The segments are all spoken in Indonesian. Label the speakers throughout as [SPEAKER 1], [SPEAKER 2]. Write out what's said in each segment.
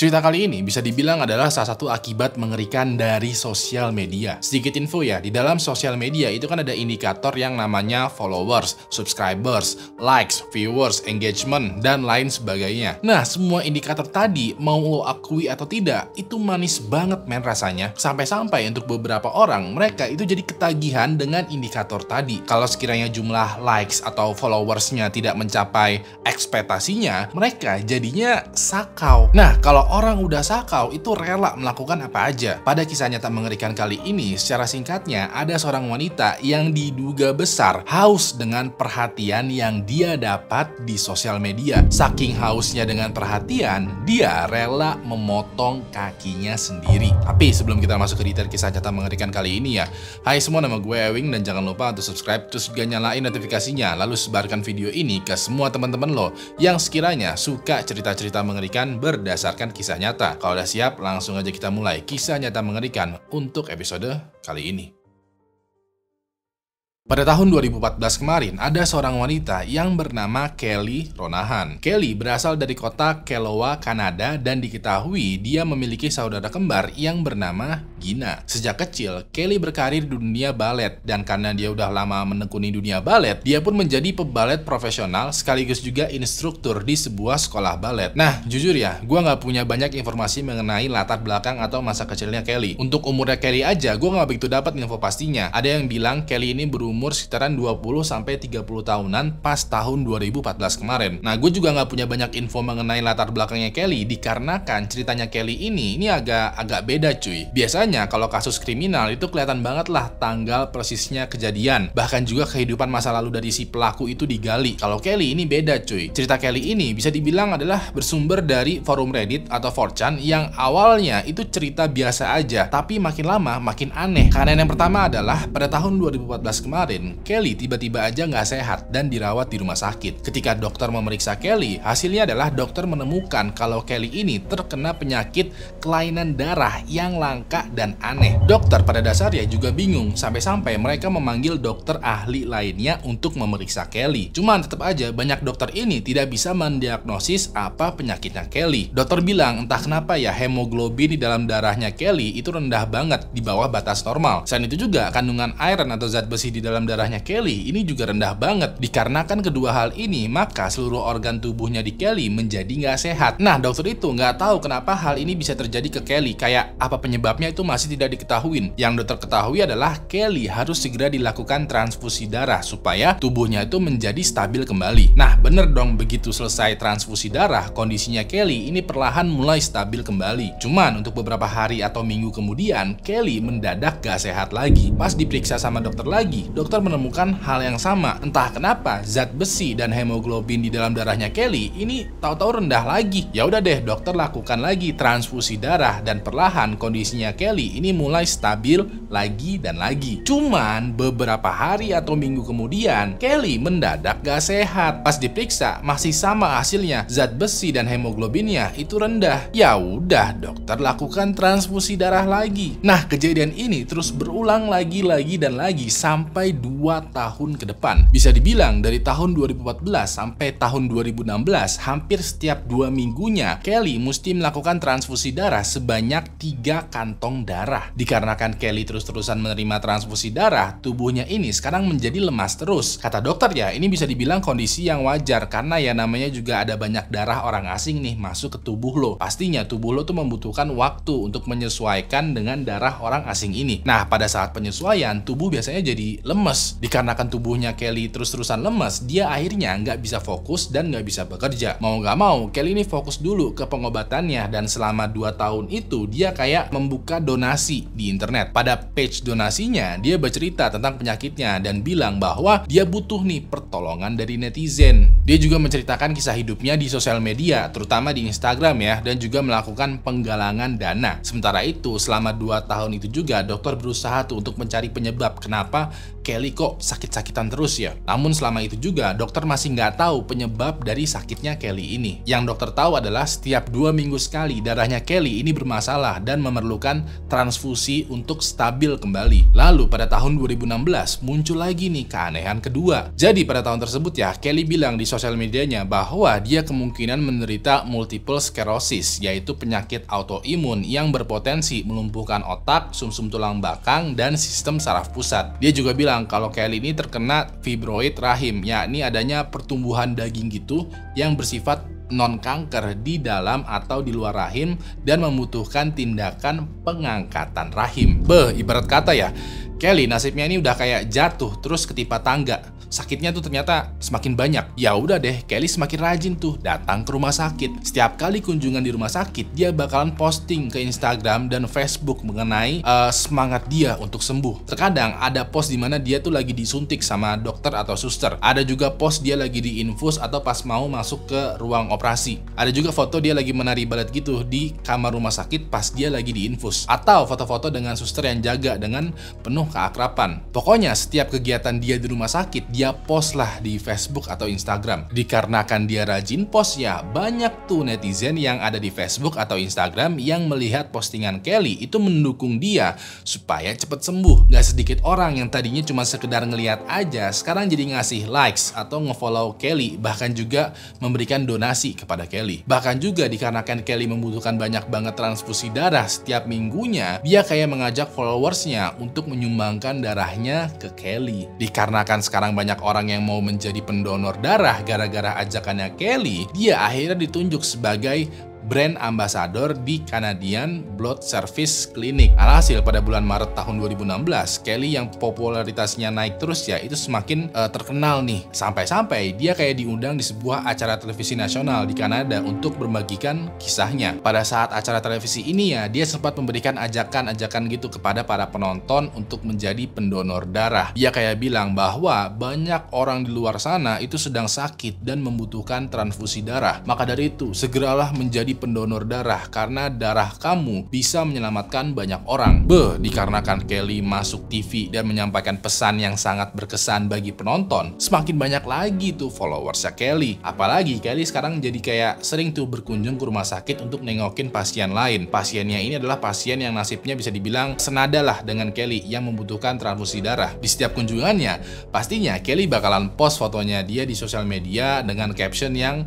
[SPEAKER 1] Cerita kali ini bisa dibilang adalah salah satu akibat mengerikan dari sosial media. Sedikit info ya, di dalam sosial media itu kan ada indikator yang namanya followers, subscribers, likes, viewers, engagement, dan lain sebagainya. Nah, semua indikator tadi, mau lo akui atau tidak, itu manis banget men rasanya. Sampai-sampai untuk beberapa orang, mereka itu jadi ketagihan dengan indikator tadi. Kalau sekiranya jumlah likes atau followersnya tidak mencapai ekspektasinya, mereka jadinya sakau. Nah, kalau orang udah sakau itu rela melakukan apa aja. Pada kisah nyata mengerikan kali ini, secara singkatnya ada seorang wanita yang diduga besar haus dengan perhatian yang dia dapat di sosial media. Saking hausnya dengan perhatian, dia rela memotong kakinya sendiri. Tapi sebelum kita masuk ke detail kisah nyata mengerikan kali ini ya, hai semua, nama gue Ewing dan jangan lupa untuk subscribe terus juga nyalain notifikasinya, lalu sebarkan video ini ke semua teman-teman lo yang sekiranya suka cerita-cerita mengerikan berdasarkan kisah nyata. Kalau udah siap, langsung aja kita mulai kisah nyata mengerikan untuk episode kali ini. Pada tahun 2014 kemarin, ada seorang wanita yang bernama Kelly Ronahan. Kelly berasal dari kota Kelowna, Kanada, dan diketahui dia memiliki saudara kembar yang bernama Gina. Sejak kecil, Kelly berkarir di dunia balet, dan karena dia udah lama menekuni dunia balet, dia pun menjadi pebalet profesional sekaligus juga instruktur di sebuah sekolah balet. Nah, jujur ya, gue nggak punya banyak informasi mengenai latar belakang atau masa kecilnya Kelly. Untuk umurnya Kelly aja, gue nggak begitu dapat info pastinya. Ada yang bilang Kelly ini berumur sekitaran 20-30 tahunan pas tahun 2014 kemarin. Nah, gue juga nggak punya banyak info mengenai latar belakangnya Kelly dikarenakan ceritanya Kelly ini agak beda cuy. Biasanya kalau kasus kriminal itu kelihatan banget lah tanggal persisnya kejadian, bahkan juga kehidupan masa lalu dari si pelaku itu digali. Kalau Kelly ini beda cuy. Cerita Kelly ini bisa dibilang adalah bersumber dari forum Reddit atau 4chan yang awalnya itu cerita biasa aja, tapi makin lama makin aneh. Karena yang pertama adalah pada tahun 2014 kemarin, Kelly tiba-tiba aja nggak sehat dan dirawat di rumah sakit. Ketika dokter memeriksa Kelly, hasilnya adalah dokter menemukan kalau Kelly ini terkena penyakit kelainan darah yang langka dan aneh. Dokter pada dasarnya juga bingung, sampai-sampai mereka memanggil dokter ahli lainnya untuk memeriksa Kelly. Cuman tetap aja banyak dokter ini tidak bisa mendiagnosis apa penyakitnya Kelly. Dokter bilang entah kenapa ya hemoglobin di dalam darahnya Kelly itu rendah banget di bawah batas normal. Selain itu juga kandungan iron atau zat besi di dalam darahnya Kelly ini juga rendah banget. Dikarenakan kedua hal ini, maka seluruh organ tubuhnya di Kelly menjadi nggak sehat. Nah, dokter itu nggak tahu kenapa hal ini bisa terjadi ke Kelly. Kayak apa penyebabnya itu masih tidak diketahui. Yang dokter ketahui adalah Kelly harus segera dilakukan transfusi darah supaya tubuhnya itu menjadi stabil kembali. Nah, bener dong, begitu selesai transfusi darah, kondisinya Kelly ini perlahan mulai stabil kembali. Cuman untuk beberapa hari atau minggu kemudian, Kelly mendadak gak sehat lagi. Pas diperiksa sama dokter lagi, dokter menemukan hal yang sama. Entah kenapa zat besi dan hemoglobin di dalam darahnya Kelly ini tahu-tahu rendah lagi. Ya udah deh, dokter lakukan lagi transfusi darah dan perlahan kondisinya Kelly ini mulai stabil lagi dan lagi. Cuman beberapa hari atau minggu kemudian, Kelly mendadak gak sehat. Pas diperiksa masih sama hasilnya, zat besi dan hemoglobinnya itu rendah. Ya udah, dokter lakukan transfusi darah lagi. Nah, kejadian ini terus berulang lagi dan lagi sampai 2 tahun ke depan. Bisa dibilang dari tahun 2014 sampai tahun 2016, hampir setiap 2 minggunya Kelly mesti melakukan transfusi darah sebanyak 3 kantong darah. Dikarenakan Kelly terus-terusan menerima transfusi darah, tubuhnya ini sekarang menjadi lemas terus. Kata dokter ya, ini bisa dibilang kondisi yang wajar karena ya namanya juga ada banyak darah orang asing nih masuk ke tubuh lo. Pastinya tubuh lo tuh membutuhkan waktu untuk menyesuaikan dengan darah orang asing ini. Nah, pada saat penyesuaian, tubuh biasanya jadi lemes. Dikarenakan tubuhnya Kelly terus-terusan lemes, dia akhirnya nggak bisa fokus dan nggak bisa bekerja. Mau nggak mau, Kelly ini fokus dulu ke pengobatannya, dan selama 2 tahun itu dia kayak membuka donasi di internet. Pada page donasinya, dia bercerita tentang penyakitnya dan bilang bahwa dia butuh nih pertolongan dari netizen. Dia juga menceritakan kisah hidupnya di sosial media, terutama di Instagram ya, dan juga melakukan penggalangan dana. Sementara itu, selama 2 tahun itu juga dokter berusaha tuh untuk mencari penyebab kenapa Kelly kok sakit-sakitan terus ya. Namun selama itu juga dokter masih nggak tahu penyebab dari sakitnya Kelly ini. Yang dokter tahu adalah setiap 2 minggu sekali darahnya Kelly ini bermasalah dan memerlukan transfusi untuk stabil kembali. Lalu pada tahun 2016 muncul lagi nih keanehan kedua. Jadi pada tahun tersebut ya, Kelly bilang di sosial medianya bahwa dia kemungkinan menderita multiple sclerosis, yaitu penyakit autoimun yang berpotensi melumpuhkan otak, sumsum tulang belakang, dan sistem saraf pusat. Dia juga bilang kalau Kelly ini terkena fibroid rahim, yakni adanya pertumbuhan daging gitu yang bersifat non-kanker di dalam atau di luar rahim dan membutuhkan tindakan pengangkatan rahim. Ibarat kata ya, Kelly nasibnya ini udah kayak jatuh terus ketimpa tangga. Sakitnya tuh ternyata semakin banyak. Ya udah deh, Kelly semakin rajin tuh datang ke rumah sakit. Setiap kali kunjungan di rumah sakit, dia bakalan posting ke Instagram dan Facebook mengenai semangat dia untuk sembuh. Terkadang ada post di mana dia tuh lagi disuntik sama dokter atau suster. Ada juga post dia lagi diinfus atau pas mau masuk ke ruang operasi. Ada juga foto dia lagi menari balet gitu di kamar rumah sakit pas dia lagi diinfus. Atau foto-foto dengan suster yang jaga dengan penuh keakraban. Pokoknya setiap kegiatan dia di rumah sakit, dia post lah di Facebook atau Instagram. Dikarenakan dia rajin post ya, banyak tuh netizen yang ada di Facebook atau Instagram yang melihat postingan Kelly itu mendukung dia supaya cepet sembuh. Gak sedikit orang yang tadinya cuma sekedar ngeliat aja, sekarang jadi ngasih likes atau ngefollow Kelly, bahkan juga memberikan donasi kepada Kelly. Bahkan juga dikarenakan Kelly membutuhkan banyak banget transfusi darah setiap minggunya, dia kayak mengajak followersnya untuk menyumbangkan darahnya ke Kelly. Dikarenakan sekarang banyak orang yang mau menjadi pendonor darah gara-gara ajakannya Kelly, dia akhirnya ditunjuk sebagai brand ambassador di Canadian Blood Service Clinic. Alhasil pada bulan Maret tahun 2016, Kelly yang popularitasnya naik terus ya, itu semakin terkenal nih. Sampai-sampai dia kayak diundang di sebuah acara televisi nasional di Kanada untuk berbagikan kisahnya. Pada saat acara televisi ini ya, dia sempat memberikan ajakan-ajakan gitu kepada para penonton untuk menjadi pendonor darah. Dia kayak bilang bahwa banyak orang di luar sana itu sedang sakit dan membutuhkan transfusi darah. Maka dari itu, segeralah menjadi pendonor darah karena darah kamu bisa menyelamatkan banyak orang. Dikarenakan Kelly masuk TV dan menyampaikan pesan yang sangat berkesan bagi penonton, semakin banyak lagi tuh followersnya Kelly. Apalagi Kelly sekarang jadi kayak sering tuh berkunjung ke rumah sakit untuk nengokin pasien lain. Pasiennya ini adalah pasien yang nasibnya bisa dibilang senada lah dengan Kelly yang membutuhkan transfusi darah. Di setiap kunjungannya, pastinya Kelly bakalan post fotonya dia di sosial media dengan caption yang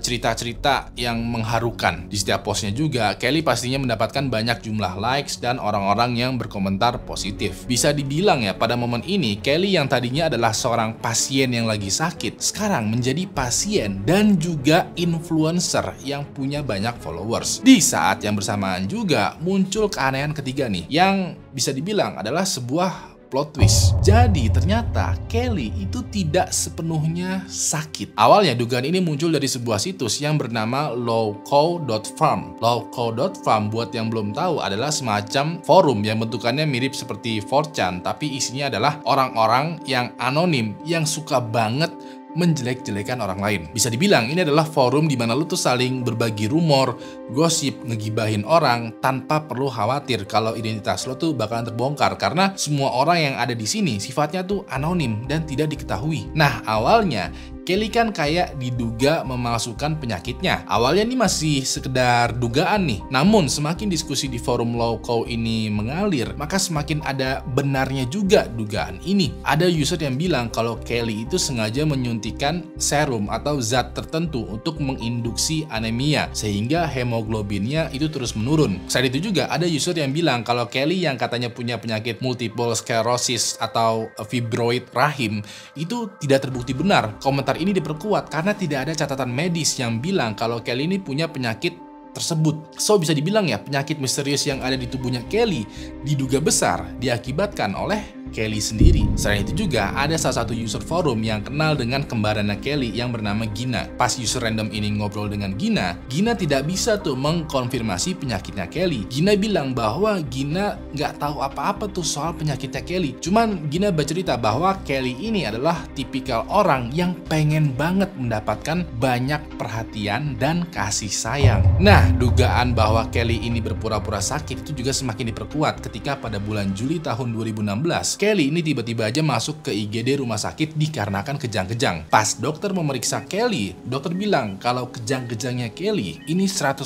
[SPEAKER 1] cerita-cerita yang mengharukan. Di setiap postnya juga, Kelly pastinya mendapatkan banyak jumlah likes dan orang-orang yang berkomentar positif. Bisa dibilang ya, pada momen ini, Kelly yang tadinya adalah seorang pasien yang lagi sakit, sekarang menjadi pasien dan juga influencer yang punya banyak followers. Di saat yang bersamaan juga, muncul keanehan ketiga nih, yang bisa dibilang adalah sebuah plot twist. Jadi ternyata Kelly itu tidak sepenuhnya sakit. Awalnya dugaan ini muncul dari sebuah situs yang bernama lowcow.farm. Lowcow.farm, buat yang belum tahu, adalah semacam forum yang bentukannya mirip seperti 4chan, tapi isinya adalah orang-orang yang anonim yang suka banget menjelek-jelekan orang lain. Bisa dibilang ini adalah forum di mana lu tuh saling berbagi rumor, gosip, ngegibahin orang tanpa perlu khawatir kalau identitas lo tuh bakalan terbongkar, karena semua orang yang ada di sini sifatnya tuh anonim dan tidak diketahui. Nah, awalnya Kelly kan kayak diduga memalsukan penyakitnya. Awalnya ini masih sekedar dugaan nih. Namun semakin diskusi di forum Lowcow ini mengalir, maka semakin ada benarnya juga dugaan ini. Ada user yang bilang kalau Kelly itu sengaja menyuntikkan serum atau zat tertentu untuk menginduksi anemia, sehingga hemoglobinnya itu terus menurun. Selain itu juga ada user yang bilang kalau Kelly yang katanya punya penyakit multiple sclerosis atau fibroid rahim itu tidak terbukti benar. Komentar ini diperkuat karena tidak ada catatan medis yang bilang kalau Kelly ini punya penyakit tersebut. So bisa dibilang ya, penyakit misterius yang ada di tubuhnya Kelly diduga besar diakibatkan oleh Kelly sendiri. Selain itu juga ada salah satu user forum yang kenal dengan kembarannya Kelly yang bernama Gina. Pas user random ini ngobrol dengan Gina, Gina tidak bisa tuh mengkonfirmasi penyakitnya Kelly. Gina bilang bahwa Gina nggak tahu apa-apa tuh soal penyakitnya Kelly. Cuman Gina bercerita bahwa Kelly ini adalah tipikal orang yang pengen banget mendapatkan banyak perhatian dan kasih sayang. Nah, dugaan bahwa Kelly ini berpura-pura sakit itu juga semakin diperkuat ketika pada bulan Juli tahun 2016, Kelly ini tiba-tiba aja masuk ke IGD rumah sakit dikarenakan kejang-kejang. Pas dokter memeriksa Kelly, dokter bilang kalau kejang-kejangnya Kelly ini 100%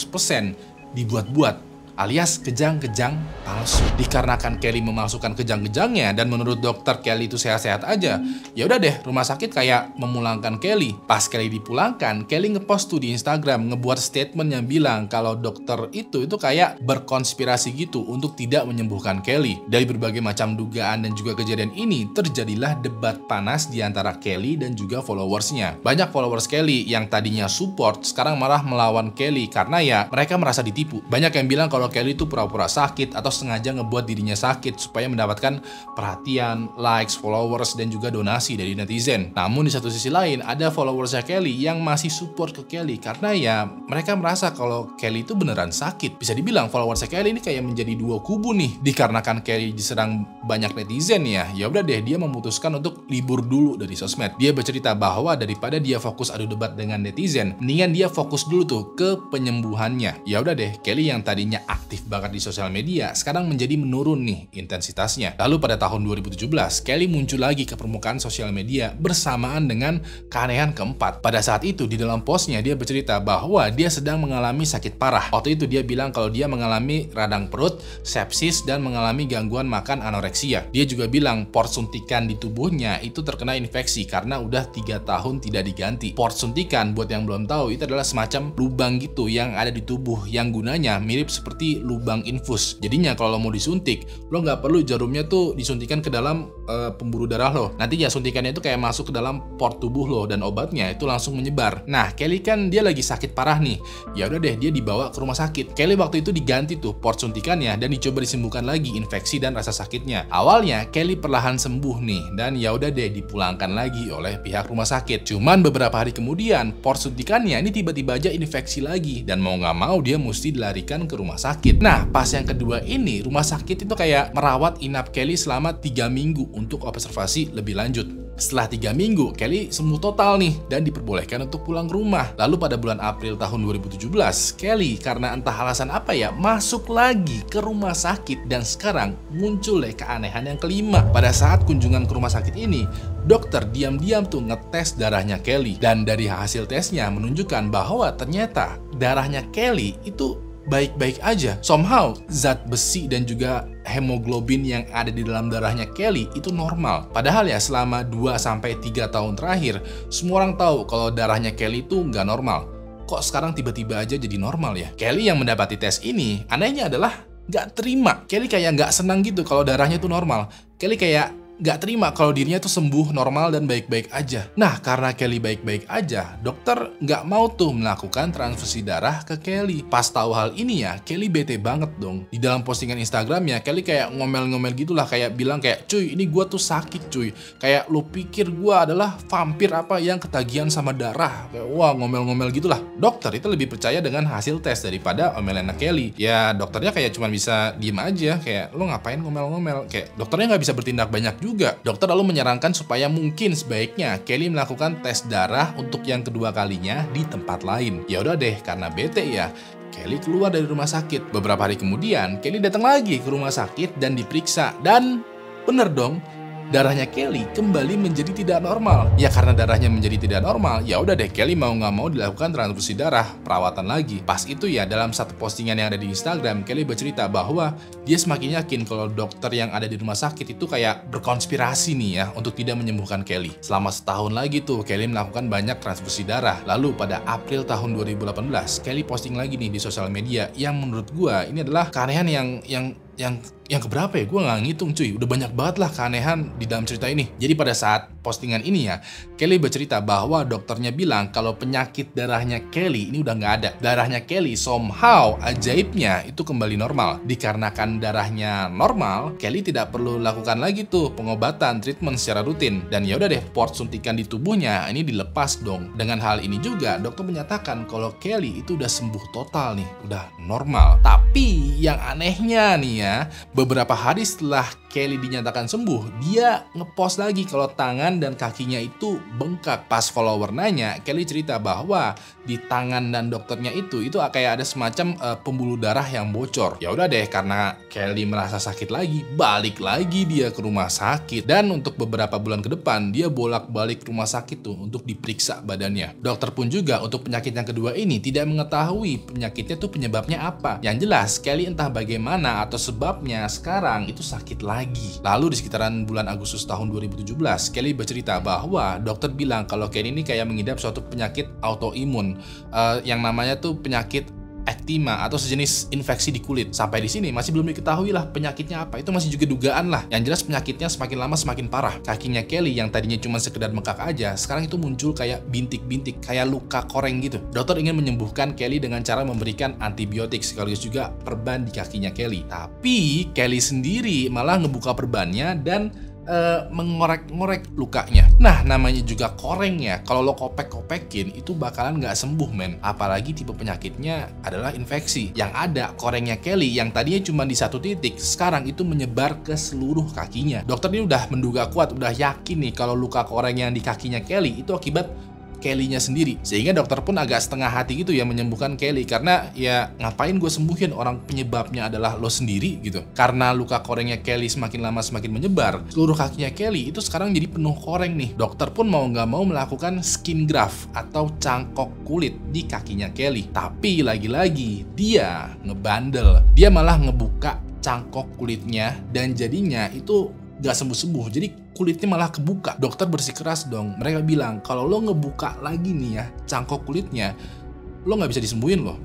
[SPEAKER 1] dibuat-buat. alias kejang-kejang palsu. Dikarenakan Kelly memalsukan kejang-kejangnya dan menurut dokter Kelly itu sehat-sehat aja, ya udah deh rumah sakit kayak memulangkan Kelly. Pas Kelly dipulangkan, Kelly ngepost tuh di Instagram, ngebuat statement yang bilang kalau dokter itu kayak berkonspirasi gitu untuk tidak menyembuhkan Kelly. Dari berbagai macam dugaan dan juga kejadian ini, terjadilah debat panas di antara Kelly dan juga followersnya. Banyak followers Kelly yang tadinya support, sekarang malah melawan Kelly karena ya mereka merasa ditipu. Banyak yang bilang kalau Kelly itu pura-pura sakit atau sengaja ngebuat dirinya sakit supaya mendapatkan perhatian, likes, followers, dan juga donasi dari netizen. Namun di satu sisi lain, ada followersnya Kelly yang masih support ke Kelly karena ya mereka merasa kalau Kelly itu beneran sakit. Bisa dibilang followersnya Kelly ini kayak menjadi dua kubu nih. Dikarenakan Kelly diserang banyak netizen ya udah deh dia memutuskan untuk libur dulu dari sosmed. Dia bercerita bahwa daripada dia fokus adu debat dengan netizen, mendingan dia fokus dulu tuh ke penyembuhannya. Ya udah deh, Kelly yang tadinya aktif banget di sosial media sekarang menjadi menurun nih intensitasnya. Lalu pada tahun 2017, Kelly muncul lagi ke permukaan sosial media bersamaan dengan keanehan keempat. Pada saat itu di dalam postnya dia bercerita bahwa dia sedang mengalami sakit parah. Waktu itu dia bilang kalau dia mengalami radang perut, sepsis, dan mengalami gangguan makan anoreksia. Dia juga bilang port suntikan di tubuhnya itu terkena infeksi karena udah 3 tahun tidak diganti. Port suntikan buat yang belum tahu itu adalah semacam lubang gitu yang ada di tubuh yang gunanya mirip seperti lubang infus. Jadinya kalau lo mau disuntik, lo nggak perlu jarumnya tuh disuntikan ke dalam pembuluh darah lo. Nanti ya suntikannya itu kayak masuk ke dalam port tubuh lo dan obatnya itu langsung menyebar. Nah, Kelly kan dia lagi sakit parah nih. Ya udah deh dia dibawa ke rumah sakit. Kelly waktu itu diganti tuh port suntikannya dan dicoba disembuhkan lagi infeksi dan rasa sakitnya. Awalnya Kelly perlahan sembuh nih dan ya udah deh dipulangkan lagi oleh pihak rumah sakit. Cuman beberapa hari kemudian port suntikannya ini tiba-tiba aja infeksi lagi dan mau nggak mau dia mesti dilarikan ke rumah sakit. Nah, pas yang kedua ini rumah sakit itu kayak merawat inap Kelly selama 3 minggu untuk observasi lebih lanjut. Setelah 3 minggu, Kelly sembuh total nih dan diperbolehkan untuk pulang ke rumah. Lalu pada bulan April tahun 2017, Kelly karena entah alasan apa ya masuk lagi ke rumah sakit dan sekarang muncul deh keanehan yang kelima. Pada saat kunjungan ke rumah sakit ini, dokter diam-diam tuh ngetes darahnya Kelly dan dari hasil tesnya menunjukkan bahwa ternyata darahnya Kelly itu baik-baik aja. Somehow zat besi dan juga hemoglobin yang ada di dalam darahnya Kelly itu normal. Padahal ya selama 2-3 tahun terakhir semua orang tahu kalau darahnya Kelly itu nggak normal. Kok sekarang tiba-tiba aja jadi normal ya? Kelly yang mendapati tes ini anehnya adalah nggak terima. Kelly kayak nggak senang gitu kalau darahnya tuh normal. Kelly kayak nggak terima kalau dirinya tuh sembuh normal dan baik-baik aja. Nah, karena Kelly baik-baik aja, dokter nggak mau tuh melakukan transfusi darah ke Kelly. Pas tahu hal ini ya, Kelly bete banget dong. Di dalam postingan Instagramnya, Kelly kayak ngomel-ngomel gitulah, kayak bilang kayak, cuy ini gua tuh sakit cuy. Kayak lu pikir gua adalah vampir apa yang ketagihan sama darah. Kayak wah ngomel-ngomel gitulah. Dokter itu lebih percaya dengan hasil tes daripada omelannya Kelly. Ya dokternya kayak cuma bisa diem aja, kayak lu ngapain ngomel-ngomel. Kayak dokternya nggak bisa bertindak banyak juga. Dokter lalu menyarankan supaya mungkin sebaiknya Kelly melakukan tes darah untuk yang kedua kalinya di tempat lain. Ya udah deh, karena bete ya, Kelly keluar dari rumah sakit. Beberapa hari kemudian, Kelly datang lagi ke rumah sakit dan diperiksa. Dan bener dong, darahnya Kelly kembali menjadi tidak normal. Ya karena darahnya menjadi tidak normal, ya udah deh Kelly mau nggak mau dilakukan transfusi darah, perawatan lagi. Pas itu ya dalam satu postingan yang ada di Instagram, Kelly bercerita bahwa dia semakin yakin kalau dokter yang ada di rumah sakit itu kayak berkonspirasi nih ya untuk tidak menyembuhkan Kelly. Selama setahun lagi tuh Kelly melakukan banyak transfusi darah. Lalu pada April tahun 2018, Kelly posting lagi nih di sosial media yang menurut gua ini adalah keanehan yang keberapa ya? Gue nggak ngitung cuy, udah banyak banget lah keanehan di dalam cerita ini. Jadi pada saat postingan ini ya, Kelly bercerita bahwa dokternya bilang kalau penyakit darahnya Kelly ini udah nggak ada. Darahnya Kelly somehow ajaibnya itu kembali normal. Dikarenakan darahnya normal, Kelly tidak perlu lakukan lagi tuh pengobatan, treatment secara rutin. Dan ya udah deh, port suntikan di tubuhnya ini dilepas dong. Dengan hal ini juga dokter menyatakan kalau Kelly itu udah sembuh total nih, udah normal. Tapi yang anehnya nih ya, beberapa hari setelah Kelly dinyatakan sembuh, dia ngepost lagi kalau tangan dan kakinya itu bengkak. Pas follower nanya, Kelly cerita bahwa di tangan dan dokternya itu kayak ada semacam pembuluh darah yang bocor. Ya udah deh, karena Kelly merasa sakit lagi, balik lagi dia ke rumah sakit. Dan untuk beberapa bulan ke depan, dia bolak-balik rumah sakit tuh untuk diperiksa badannya. Dokter pun juga untuk penyakit yang kedua ini tidak mengetahui penyakitnya tuh penyebabnya apa. Yang jelas, Kelly entah bagaimana atau sebabnya sekarang itu sakit lagi. Lalu di sekitaran bulan Agustus tahun 2017, Kelly bercerita bahwa dokter bilang kalau Kelly ini kayak mengidap suatu penyakit autoimun yang namanya tuh penyakit ektima atau sejenis infeksi di kulit. Sampai di sini masih belum diketahui lah penyakitnya apa. Itu masih juga dugaan lah. Yang jelas penyakitnya semakin lama semakin parah. Kakinya Kelly yang tadinya cuma sekedar bengkak aja, sekarang itu muncul kayak bintik-bintik, kayak luka koreng gitu. Dokter ingin menyembuhkan Kelly dengan cara memberikan antibiotik sekaligus juga perban di kakinya Kelly. Tapi Kelly sendiri malah ngebuka perbannya dan mengorek-ngorek lukanya. Nah, namanya juga koreng ya. Kalau lo kopek-kopekin itu bakalan nggak sembuh, men. Apalagi tipe penyakitnya adalah infeksi. Yang ada korengnya Kelly yang tadinya cuma di satu titik, sekarang itu menyebar ke seluruh kakinya. Dokter ini udah menduga kuat, udah yakin nih kalau luka koreng yang di kakinya Kelly itu akibat Kelly-nya sendiri. Sehingga dokter pun agak setengah hati gitu ya menyembuhkan Kelly, karena ya ngapain gue sembuhin orang penyebabnya adalah lo sendiri gitu. Karena luka korengnya Kelly semakin lama semakin menyebar, seluruh kakinya Kelly itu sekarang jadi penuh koreng nih. Dokter pun mau nggak mau melakukan skin graft atau cangkok kulit di kakinya Kelly. Tapi lagi-lagi dia ngebandel. Dia malah ngebuka cangkok kulitnya dan jadinya itu gak sembuh-sembuh, jadi kulitnya malah kebuka. Dokter bersikeras dong. Mereka bilang kalau lo ngebuka lagi nih ya cangkok kulitnya, lo nggak bisa disembuhin loh.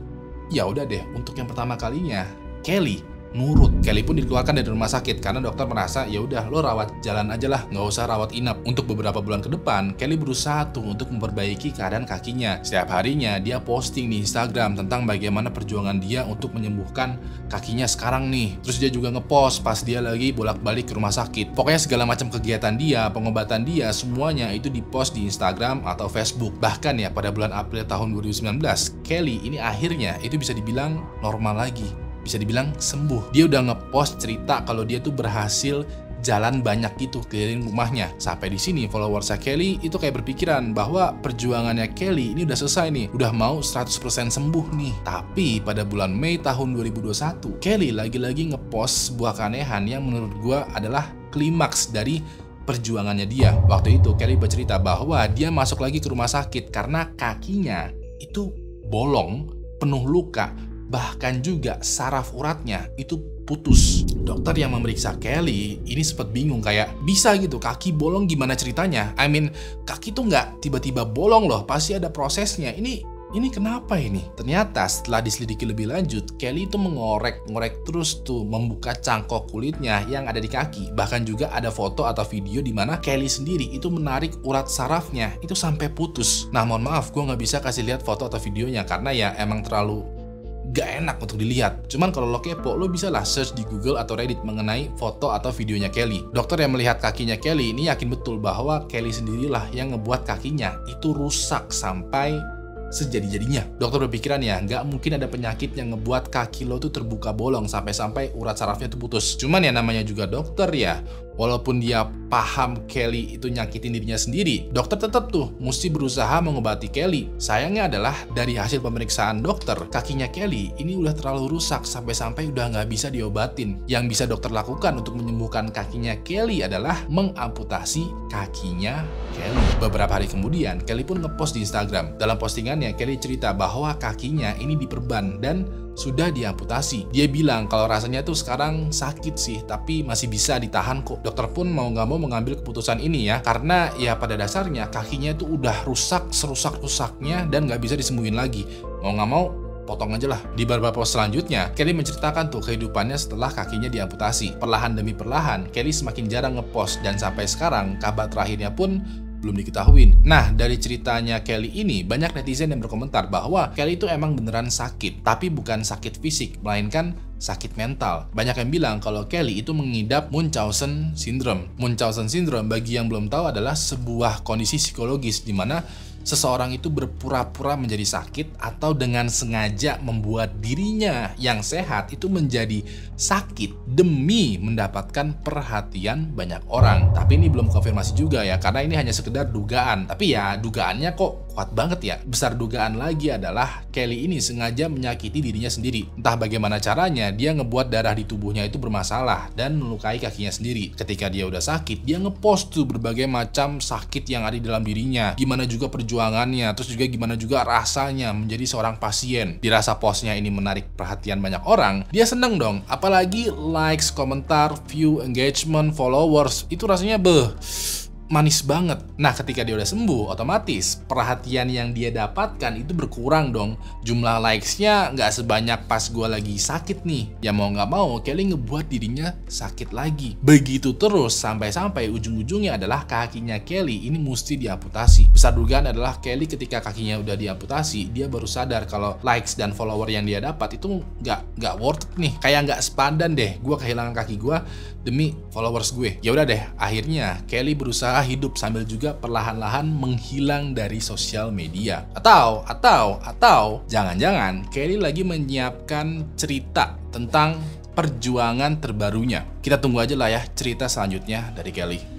[SPEAKER 1] Ya udah deh, untuk yang pertama kalinya Kelly nurut. Kelly pun dikeluarkan dari rumah sakit karena dokter merasa ya udah lo rawat jalan aja lah, nggak usah rawat inap. Untuk beberapa bulan ke depan, Kelly berusaha tuh untuk memperbaiki keadaan kakinya. Setiap harinya dia posting di Instagram tentang bagaimana perjuangan dia untuk menyembuhkan kakinya sekarang nih. Terus dia juga ngepost pas dia lagi bolak-balik ke rumah sakit. Pokoknya segala macam kegiatan dia, pengobatan dia, semuanya itu dipost di Instagram atau Facebook. Bahkan ya pada bulan April tahun 2019, Kelly ini akhirnya itu bisa dibilang normal lagi. Bisa dibilang sembuh. Dia udah ngepost cerita kalau dia tuh berhasil jalan banyak gitu keliling rumahnya. Sampai di sini followersnya Kelly itu kayak berpikiran bahwa perjuangannya Kelly ini udah selesai nih, udah mau 100% sembuh nih. Tapi pada bulan Mei tahun 2021, Kelly lagi-lagi ngepost sebuah keanehan yang menurut gua adalah klimaks dari perjuangannya dia. Waktu itu Kelly bercerita bahwa dia masuk lagi ke rumah sakit karena kakinya itu bolong, penuh luka, bahkan juga saraf uratnya itu putus. Dokter yang memeriksa Kelly ini sempat bingung kayak bisa gitu kaki bolong gimana ceritanya? I mean kaki tuh nggak tiba-tiba bolong loh, pasti ada prosesnya. Ini kenapa ini? Ternyata setelah diselidiki lebih lanjut, Kelly itu mengorek-ngorek terus tuh membuka cangkok kulitnya yang ada di kaki. Bahkan juga ada foto atau video di mana Kelly sendiri itu menarik urat sarafnya itu sampai putus. Nah mohon maaf, gue nggak bisa kasih lihat foto atau videonya karena ya emang terlalu gak enak untuk dilihat. Cuman kalau lo kepo, lo bisa lah search di Google atau Reddit mengenai foto atau videonya Kelly. Dokter yang melihat kakinya Kelly ini yakin betul bahwa Kelly sendirilah yang ngebuat kakinya itu rusak sampai sejadi-jadinya. Dokter berpikiran ya nggak mungkin ada penyakit yang ngebuat kaki lo tuh terbuka bolong sampai-sampai urat sarafnya tuh putus. Cuman ya namanya juga dokter ya, walaupun dia paham Kelly itu nyakitin dirinya sendiri, dokter tetap tuh mesti berusaha mengobati Kelly. Sayangnya adalah dari hasil pemeriksaan dokter, kakinya Kelly ini udah terlalu rusak sampai-sampai udah nggak bisa diobatin. Yang bisa dokter lakukan untuk menyembuhkan kakinya Kelly adalah mengamputasi kakinya Kelly. Beberapa hari kemudian, Kelly pun ngepost di Instagram. Dalam postingannya, Kelly cerita bahwa kakinya ini diperban dan sudah diamputasi. Dia bilang kalau rasanya tuh sekarang sakit sih, tapi masih bisa ditahan kok. Dokter pun mau nggak mau mengambil keputusan ini ya, karena ya pada dasarnya kakinya tuh udah rusak serusak-rusaknya dan nggak bisa disembuhin lagi. Mau nggak mau potong aja lah. Di beberapa post selanjutnya, Kelly menceritakan tuh kehidupannya setelah kakinya diamputasi. Perlahan demi perlahan, Kelly semakin jarang ngepost dan sampai sekarang kabar terakhirnya pun belum diketahui. Nah, dari ceritanya Kelly ini, banyak netizen yang berkomentar bahwa Kelly itu emang beneran sakit, tapi bukan sakit fisik, melainkan sakit mental. Banyak yang bilang kalau Kelly itu mengidap Munchausen syndrome. Munchausen syndrome bagi yang belum tahu adalah sebuah kondisi psikologis di mana seseorang itu berpura-pura menjadi sakit atau dengan sengaja membuat dirinya yang sehat itu menjadi sakit demi mendapatkan perhatian banyak orang. Tapi ini belum konfirmasi juga ya, karena ini hanya sekedar dugaan. Tapi ya dugaannya kok kuat banget ya. Besar dugaan lagi adalah Kelly ini sengaja menyakiti dirinya sendiri. Entah bagaimana caranya, dia ngebuat darah di tubuhnya itu bermasalah dan melukai kakinya sendiri. Ketika dia udah sakit, dia ngepost tuh berbagai macam sakit yang ada di dalam dirinya. Gimana juga perjuangannya, terus juga gimana juga rasanya menjadi seorang pasien. Dirasa postnya ini menarik perhatian banyak orang, dia seneng dong. Apalagi likes, komentar, view, engagement, followers, itu rasanya manis banget. Nah, ketika dia udah sembuh, otomatis perhatian yang dia dapatkan itu berkurang dong. Jumlah likes-nya nggak sebanyak pas gue lagi sakit nih. Ya mau nggak mau, Kelly ngebuat dirinya sakit lagi. Begitu terus sampai-sampai ujung-ujungnya adalah kakinya Kelly ini mesti diamputasi. Besar dugaan adalah Kelly ketika kakinya udah diamputasi, dia baru sadar kalau likes dan follower yang dia dapat itu nggak worth it nih. Kayak nggak sepadan deh. Gue kehilangan kaki gue demi followers gue. Ya udah deh, akhirnya Kelly berusaha hidup sambil juga perlahan-lahan menghilang dari sosial media. Atau jangan-jangan Kelly lagi menyiapkan cerita tentang perjuangan terbarunya. Kita tunggu aja lah ya cerita selanjutnya dari Kelly.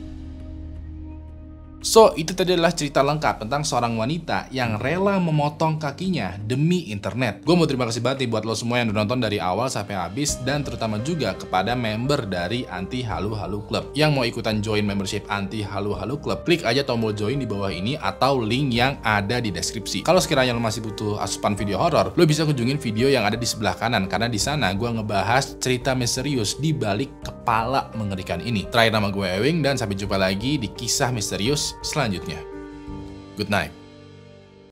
[SPEAKER 1] So, itu tadi adalah cerita lengkap tentang seorang wanita yang rela memotong kakinya demi internet. Gue mau terima kasih banget nih buat lo semua yang udah nonton dari awal sampai habis, dan terutama juga kepada member dari Anti Halu Halu Club. Yang mau ikutan join membership Anti Halu Halu Club, klik aja tombol join di bawah ini atau link yang ada di deskripsi. Kalau sekiranya lo masih butuh asupan video horor, lo bisa kunjungin video yang ada di sebelah kanan, karena di sana gue ngebahas cerita misterius di balik kepala mengerikan ini. Terakhir, nama gue Ewing, dan sampai jumpa lagi di kisah misterius selanjutnya. Good night.